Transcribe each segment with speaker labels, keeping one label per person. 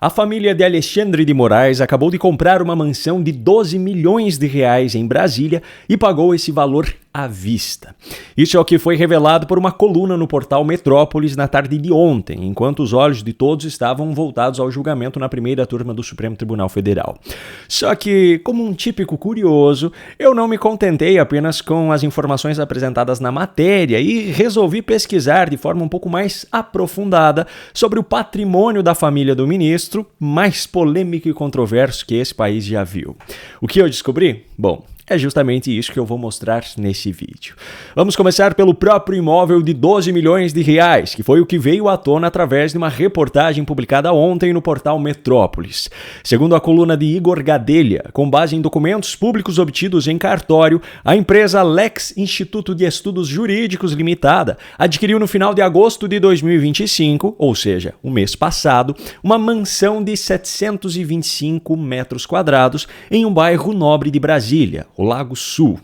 Speaker 1: A família de Alexandre de Moraes acabou de comprar uma mansão de 12 milhões de reais em Brasília e pagou esse valor à vista. Isso é o que foi revelado por uma coluna no portal Metrópolis na tarde de ontem, enquanto os olhos de todos estavam voltados ao julgamento na primeira turma do Supremo Tribunal Federal. Só que, como um típico curioso, eu não me contentei apenas com as informações apresentadas na matéria e resolvi pesquisar de forma um pouco mais aprofundada sobre o patrimônio da família do ministro, mais polêmico e controverso que esse país já viu. O que eu descobri? Bom, é justamente isso que eu vou mostrar nesse vídeo. Vamos começar pelo próprio imóvel de 12 milhões de reais, que foi o que veio à tona através de uma reportagem publicada ontem no portal Metrópolis. Segundo a coluna de Igor Gadelha, com base em documentos públicos obtidos em cartório, a empresa Lex Instituto de Estudos Jurídicos Limitada adquiriu no final de agosto de 2025, ou seja, o mês passado, uma mansão de 725 metros quadrados em um bairro nobre de Brasília, o Lago Sul.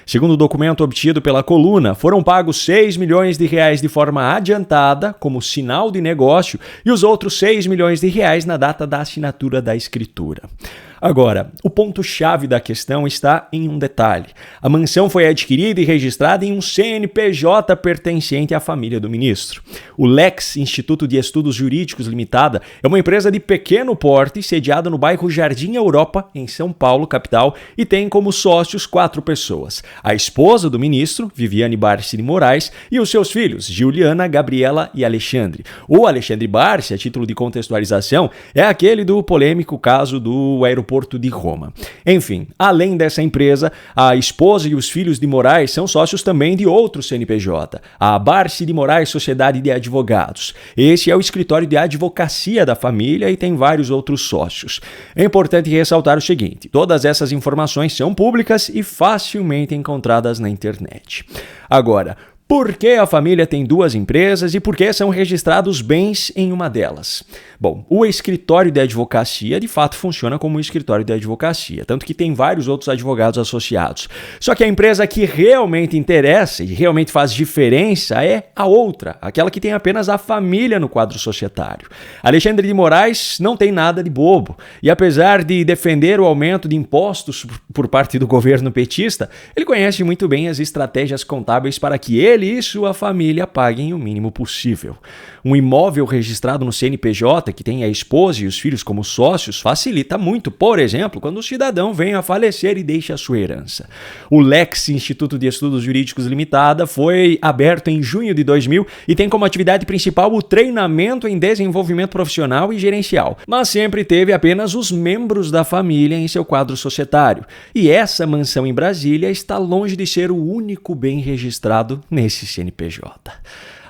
Speaker 1: Segundo o documento obtido pela coluna, foram pagos 6 milhões de reais de forma adiantada, como sinal de negócio, e os outros 6 milhões de reais na data da assinatura da escritura. Agora, o ponto-chave da questão está em um detalhe. A mansão foi adquirida e registrada em um CNPJ pertencente à família do ministro. O Lex Instituto de Estudos Jurídicos Limitada é uma empresa de pequeno porte sediada no bairro Jardim Europa, em São Paulo, capital, e tem como sócios 4 pessoas. A esposa do ministro, Viviane Barsi de Moraes, e os seus filhos, Juliana, Gabriela e Alexandre. O Alexandre Barsi, a título de contextualização, é aquele do polêmico caso do aeroporto de Roma. Enfim, além dessa empresa, a esposa e os filhos de Moraes são sócios também de outro CNPJ, a Barsi de Moraes Sociedade de Advogados. Esse é o escritório de advocacia da família e tem vários outros sócios. É importante ressaltar o seguinte: todas essas informações são públicas e facilmente encontradas na internet. Agora, por que a família tem 2 empresas e por que são registrados bens em uma delas? Bom, o escritório de advocacia de fato funciona como um escritório de advocacia, tanto que tem vários outros advogados associados. Só que a empresa que realmente interessa e realmente faz diferença é a outra, aquela que tem apenas a família no quadro societário. Alexandre de Moraes não tem nada de bobo e, apesar de defender o aumento de impostos por parte do governo petista, ele conhece muito bem as estratégias contábeis para que ele e sua família paguem o mínimo possível. Um imóvel registrado no CNPJ que tem a esposa e os filhos como sócios facilita muito, por exemplo, quando o cidadão vem a falecer e deixa a sua herança. O Lex Instituto de Estudos Jurídicos Limitada foi aberto em junho de 2000 e tem como atividade principal o treinamento em desenvolvimento profissional e gerencial, mas sempre teve apenas os membros da família em seu quadro societário. E essa mansão em Brasília está longe de ser o único bem registrado nesse CNPJ.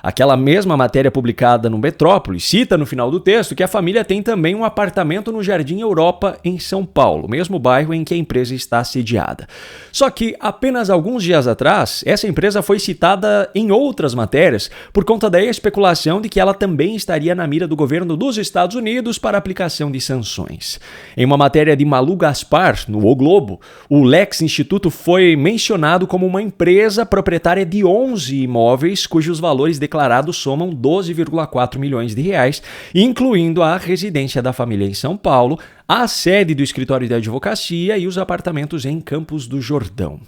Speaker 1: Aquela mesma matéria publicada no Metrópolis cita no final do texto que a família tem também um apartamento no Jardim Europa, em São Paulo, mesmo bairro em que a empresa está sediada. Só que apenas alguns dias atrás, essa empresa foi citada em outras matérias por conta da especulação de que ela também estaria na mira do governo dos Estados Unidos para aplicação de sanções. Em uma matéria de Malu Gaspar, no O Globo, o Lex Instituto foi mencionado como uma empresa proprietária de 11 imóveis cujos valores declarados somam 12,4 milhões de reais, incluindo a residência da família em São Paulo, a sede do escritório de advocacia e os apartamentos em Campos do Jordão.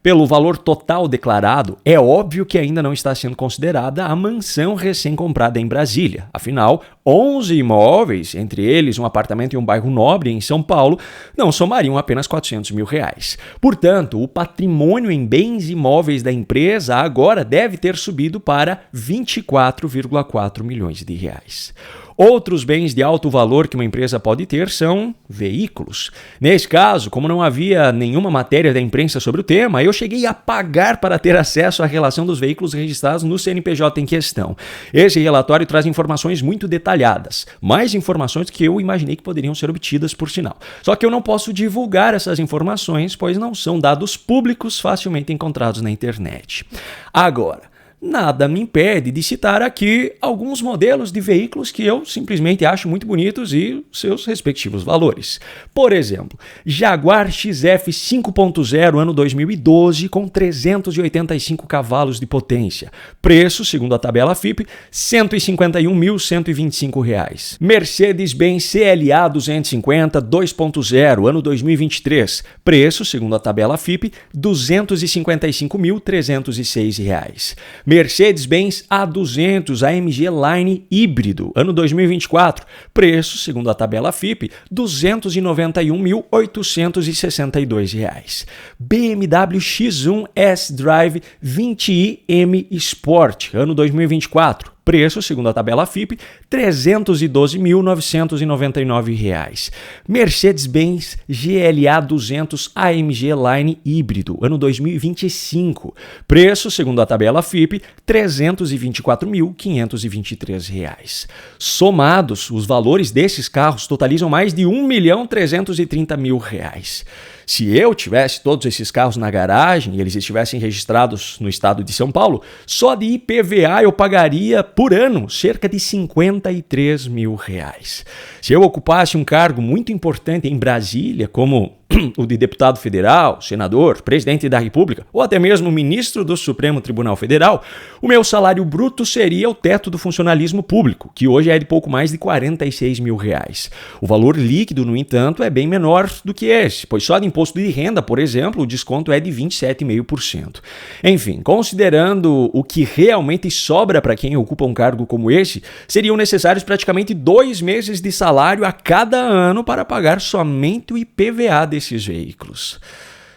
Speaker 1: Pelo valor total declarado, é óbvio que ainda não está sendo considerada a mansão recém-comprada em Brasília. Afinal, 11 imóveis, entre eles um apartamento em um bairro nobre em São Paulo, não somariam apenas 400 mil reais. Portanto, o patrimônio em bens imóveis da empresa agora deve ter subido para 24,4 milhões de reais. Outros bens de alto valor que uma empresa pode ter são veículos. Nesse caso, como não havia nenhuma matéria da imprensa sobre o tema, eu cheguei a pagar para ter acesso à relação dos veículos registrados no CNPJ em questão. Esse relatório traz informações muito detalhadas, mais informações que eu imaginei que poderiam ser obtidas por sinal. Só que eu não posso divulgar essas informações, pois não são dados públicos facilmente encontrados na internet. Agora, nada me impede de citar aqui alguns modelos de veículos que eu simplesmente acho muito bonitos e seus respectivos valores. Por exemplo, Jaguar XF 5.0 ano 2012 com 385 cavalos de potência. Preço, segundo a tabela FIPE, R$ 151.125. Mercedes-Benz CLA 250 2.0 ano 2023. Preço, segundo a tabela FIPE, R$ 255.306. Mercedes-Benz A200 AMG Line híbrido, ano 2024. Preço, segundo a tabela FIPE, R$ 291.862. BMW X1 S-Drive 20i M Sport, ano 2024. Preço, segundo a tabela FIPE, R$ 312.999. Mercedes-Benz GLA 200 AMG Line híbrido, ano 2025. Preço, segundo a tabela FIPE, R$ 324.523. Somados, os valores desses carros totalizam mais de R$ 1.330.000. Se eu tivesse todos esses carros na garagem e eles estivessem registrados no estado de São Paulo, só de IPVA eu pagaria por ano cerca de R$ 53.000. Se eu ocupasse um cargo muito importante em Brasília, como o de deputado federal, senador, presidente da República ou até mesmo ministro do Supremo Tribunal Federal, o meu salário bruto seria o teto do funcionalismo público, que hoje é de pouco mais de R$ 46.000. O valor líquido, no entanto, é bem menor do que esse, pois só de imposto de renda, por exemplo, o desconto é de 27,5%. Enfim, considerando o que realmente sobra para quem ocupa um cargo como esse, seriam necessários praticamente 2 meses de salário a cada ano para pagar somente o IPVA desses veículos.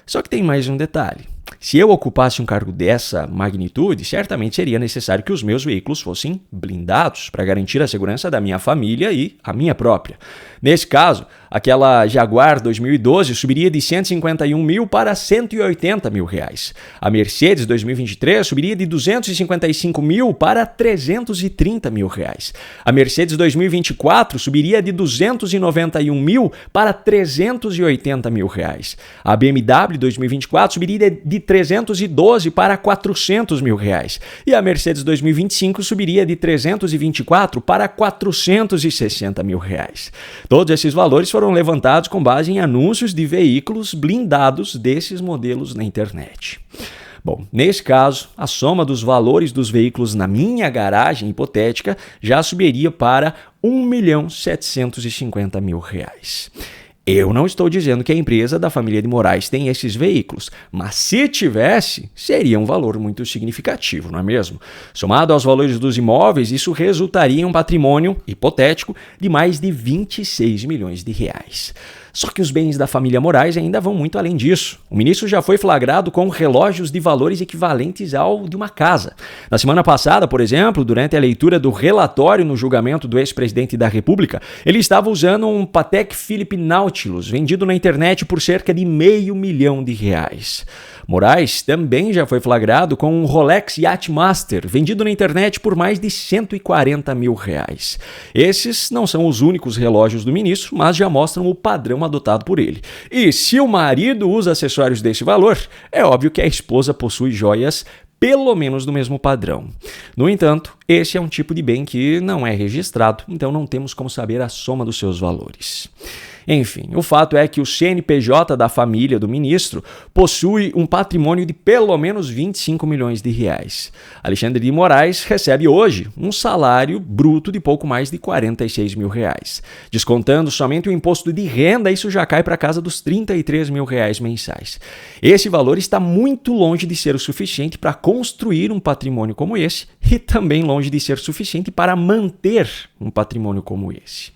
Speaker 1: Só que tem mais um detalhe. Se eu ocupasse um cargo dessa magnitude, certamente seria necessário que os meus veículos fossem blindados para garantir a segurança da minha família e a minha própria. Nesse caso, aquela Jaguar 2012 subiria de R$ 151.000 para R$ 180.000. A Mercedes 2023 subiria de R$ 255.000 para R$ 330.000. A Mercedes 2024 subiria de R$ 291.000 para R$ 380.000. A BMW 2024 subiria de 312 para R$ 400.000. E a Mercedes 2025 subiria de 324 para R$ 460.000. Todos esses valores foram levantados com base em anúncios de veículos blindados desses modelos na internet. Bom, nesse caso, a soma dos valores dos veículos na minha garagem hipotética já subiria para R$ 1.750.000. Eu não estou dizendo que a empresa da família de Moraes tem esses veículos, mas se tivesse, seria um valor muito significativo, não é mesmo? Somado aos valores dos imóveis, isso resultaria em um patrimônio hipotético de mais de R$ 26 milhões. Só que os bens da família Moraes ainda vão muito além disso. O ministro já foi flagrado com relógios de valores equivalentes ao de uma casa. Na semana passada, por exemplo, durante a leitura do relatório no julgamento do ex-presidente da República, ele estava usando um Patek Philippe Nautilus, vendido na internet por cerca de R$500 mil. Moraes também já foi flagrado com um Rolex Yachtmaster, vendido na internet por mais de R$140 mil. Esses não são os únicos relógios do ministro, mas já mostram o padrão adotado por ele. E se o marido usa acessórios desse valor, é óbvio que a esposa possui joias pelo menos do mesmo padrão. No entanto, esse é um tipo de bem que não é registrado, então não temos como saber a soma dos seus valores. Enfim, o fato é que o CNPJ da família do ministro possui um patrimônio de pelo menos R$25 milhões. Alexandre de Moraes recebe hoje um salário bruto de pouco mais de R$46 mil. Descontando somente o imposto de renda, isso já cai para casa dos R$33 mil mensais. Esse valor está muito longe de ser o suficiente para construir um patrimônio como esse e também longe de ser suficiente para manter um patrimônio como esse.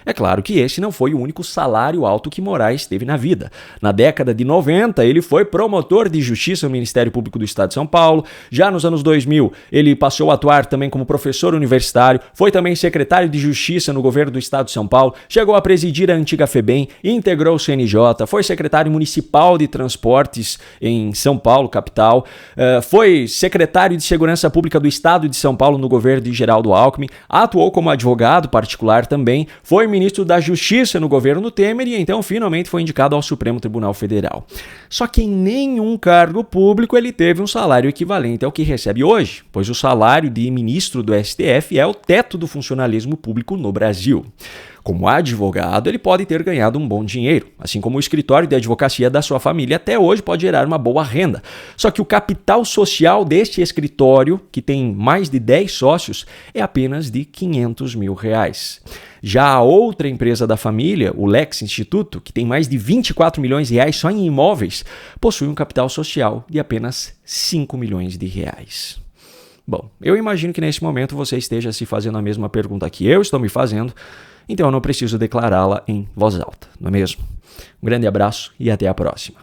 Speaker 1: É claro que esse não foi o único salário alto que Moraes teve na vida. Na década de 90, ele foi promotor de justiça no Ministério Público do Estado de São Paulo. Já nos anos 2000, ele passou a atuar também como professor universitário, foi também secretário de Justiça no governo do Estado de São Paulo, chegou a presidir a antiga FEBEM, integrou o CNJ, foi secretário municipal de transportes em São Paulo, capital, foi secretário de Segurança Pública do Estado de São Paulo no governo de Geraldo Alckmin, atuou como advogado particular também, foi ministro da Justiça no governo Temer e então finalmente foi indicado ao Supremo Tribunal Federal. Só que em nenhum cargo público ele teve um salário equivalente ao que recebe hoje, pois o salário de ministro do STF é o teto do funcionalismo público no Brasil. Como advogado, ele pode ter ganhado um bom dinheiro, assim como o escritório de advocacia da sua família até hoje pode gerar uma boa renda. Só que o capital social deste escritório, que tem mais de 10 sócios, é apenas de R$500 mil. Já a outra empresa da família, o Lex Instituto, que tem mais de 24 milhões de reais só em imóveis, possui um capital social de apenas 5 milhões de reais. Bom, eu imagino que nesse momento você esteja se fazendo a mesma pergunta que eu estou me fazendo, então eu não preciso declará-la em voz alta, não é mesmo? Um grande abraço e até a próxima.